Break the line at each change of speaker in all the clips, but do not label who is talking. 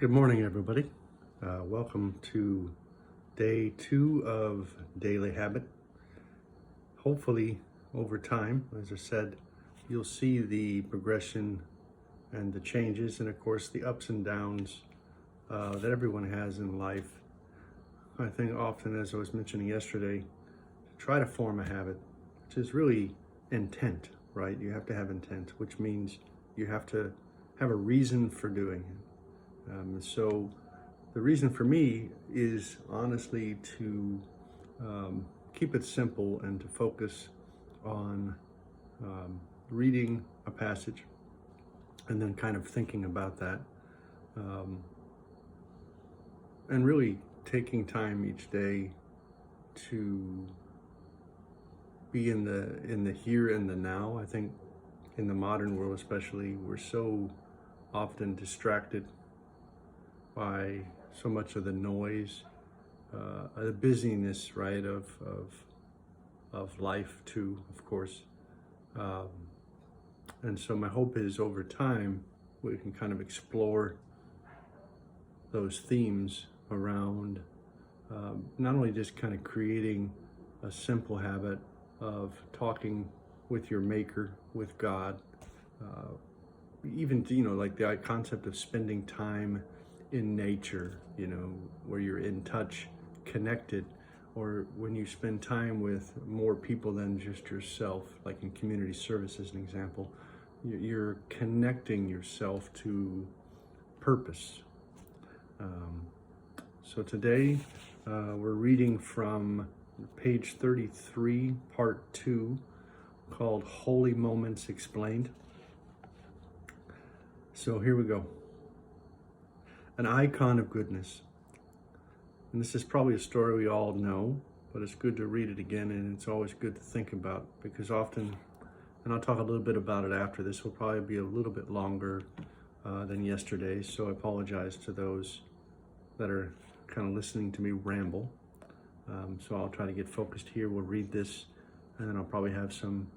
Good morning, everybody. Welcome to day 2 of Daily Habit. Hopefully, over time, as I said, you'll see the progression and the changes, and of course, the ups and downs that everyone has in life. I think often, as I was mentioning yesterday, try to form a habit, which is really intent, right? You have to have intent, which means you have to have a reason for doing it. So the reason for me is honestly to keep it simple and to focus on reading a passage and then kind of thinking about that, and really taking time each day to be in the here and the now. I think in the modern world especially, we're so often distracted by so much of the noise, the busyness, right, of life too, of course. And so my hope is over time we can kind of explore those themes around not only just kind of creating a simple habit of talking with your maker, with God, even, like the concept of spending time in nature, where you're in touch, connected, or when you spend time with more people than just yourself, like in community service as an example, you're connecting yourself to purpose. So today we're reading from page 33, part 2, called Holy Moments Explained. So here we go. An icon of goodness. And this is probably a story we all know, but it's good to read it again, and it's always good to think about, because often, and I'll talk a little bit about it after, this will probably be a little bit longer than yesterday, so I apologize to those that are kind of listening to me ramble. So I'll try to get focused here. We'll read this, and then I'll probably have some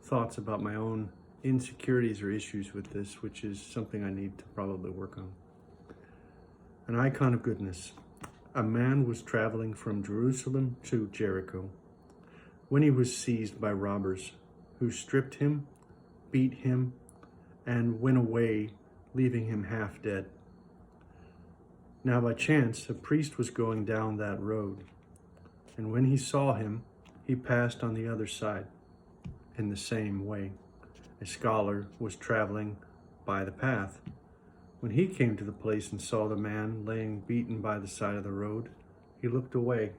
thoughts about my own insecurities or issues with this, which is something I need to probably work on. An icon of goodness. A man was traveling from Jerusalem to Jericho when he was seized by robbers, who stripped him, beat him, and went away, leaving him half dead. Now by chance a priest was going down that road, and when he saw him, he passed on the other side. In the same way, a scholar was traveling by the path. When he came to the place and saw the man laying beaten by the side of the road, he looked away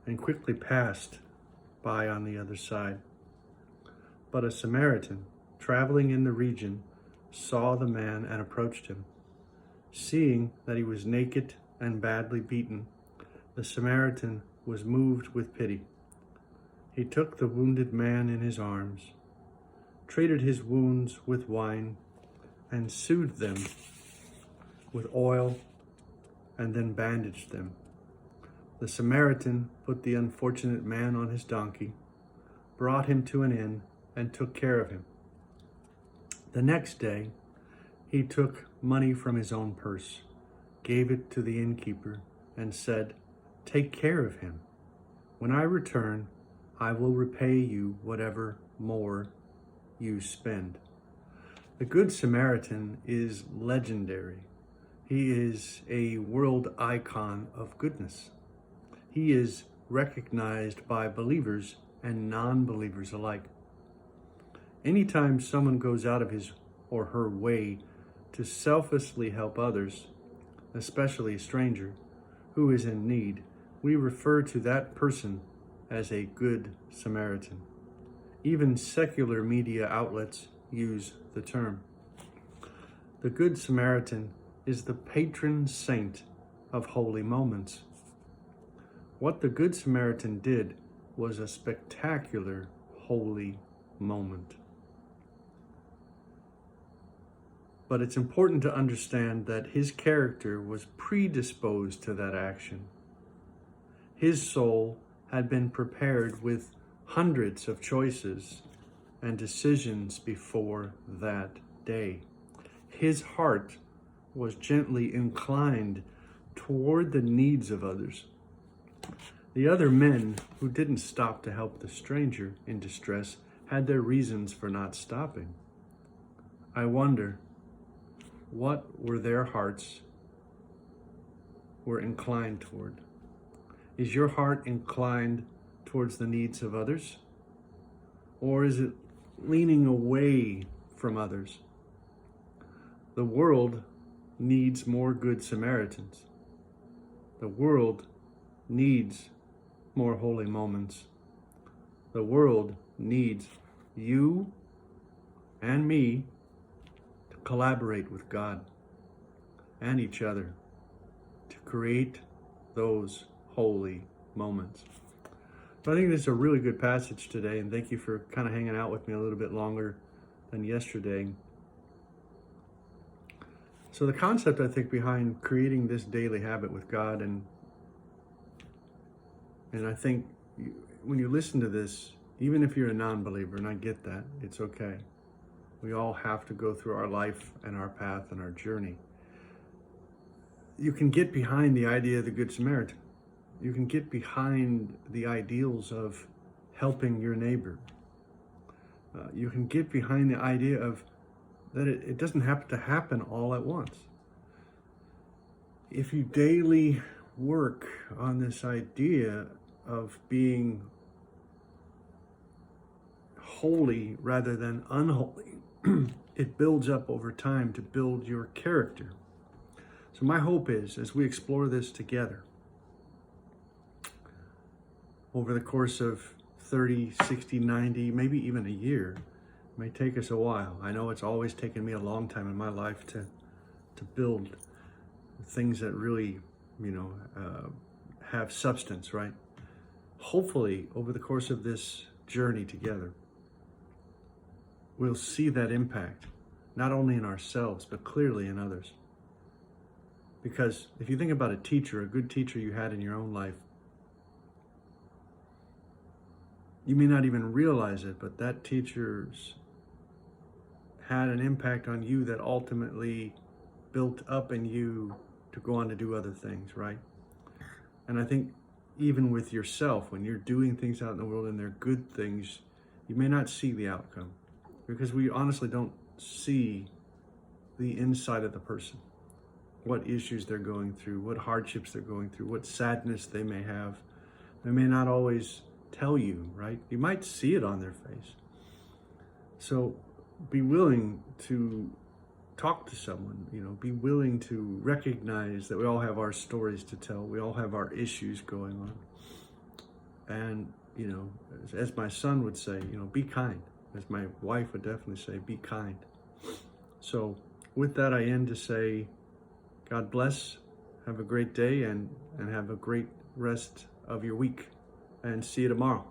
and quickly passed by on the other side. But a Samaritan, traveling in the region, saw the man and approached him. Seeing that he was naked and badly beaten, the Samaritan was moved with pity. He took the wounded man in his arms, treated his wounds with wine, and soothed them with oil, and then bandaged them. The Samaritan put the unfortunate man on his donkey, brought him to an inn, and took care of him. The next day, he took money from his own purse, gave it to the innkeeper, and said, "Take care of him. When I return, I will repay you whatever more you spend." The Good Samaritan is legendary. He is a world icon of goodness. He is recognized by believers and non-believers alike. Anytime someone goes out of his or her way to selflessly help others, especially a stranger who is in need, we refer to that person as a Good Samaritan. Even secular media outlets use the term. The Good Samaritan is the patron saint of holy moments. What the Good Samaritan did was a spectacular holy moment. But it's important to understand that his character was predisposed to that action. His soul had been prepared with hundreds of choices and decisions before that day. His heart was gently inclined toward the needs of others. The other men who didn't stop to help the stranger in distress had their reasons for not stopping. I wonder, what were their hearts were inclined toward? Is your heart inclined towards the needs of others? Or is it leaning away from others? The world needs more Good Samaritans. The world needs more holy moments. The world needs you and me to collaborate with God and each other to create those holy moments. But I think this is a really good passage today, and thank you for kind of hanging out with me a little bit longer than yesterday. So the concept, I think, behind creating this daily habit with God, and I think when you listen to this, even if you're a non-believer, and I get that, it's okay. We all have to go through our life and our path and our journey. You can get behind the idea of the Good Samaritan. You can get behind the ideals of helping your neighbor. You can get behind the idea of that it doesn't have to happen all at once. If you daily work on this idea of being holy rather than unholy, it builds up over time to build your character. So my hope is, as we explore this together, over the course of 30, 60, 90, maybe even a year, it may take us a while. I know it's always taken me a long time in my life to build things that really, have substance, right? Hopefully, over the course of this journey together, we'll see that impact, not only in ourselves, but clearly in others. Because if you think about a teacher, a good teacher you had in your own life, you may not even realize it, but that teacher's had an impact on you that ultimately built up in you to go on to do other things, right? And I think even with yourself, when you're doing things out in the world and they're good things, you may not see the outcome because we honestly don't see the inside of the person, what issues they're going through, what hardships they're going through, what sadness they may have. They may not always tell you, right? You might see it on their face. So be willing to talk to someone, be willing to recognize that we all have our stories to tell. We all have our issues going on. And, as my son would say, be kind. As my wife would definitely say, be kind. So with that, I end to say, God bless, have a great day, and have a great rest of your week, and see you tomorrow.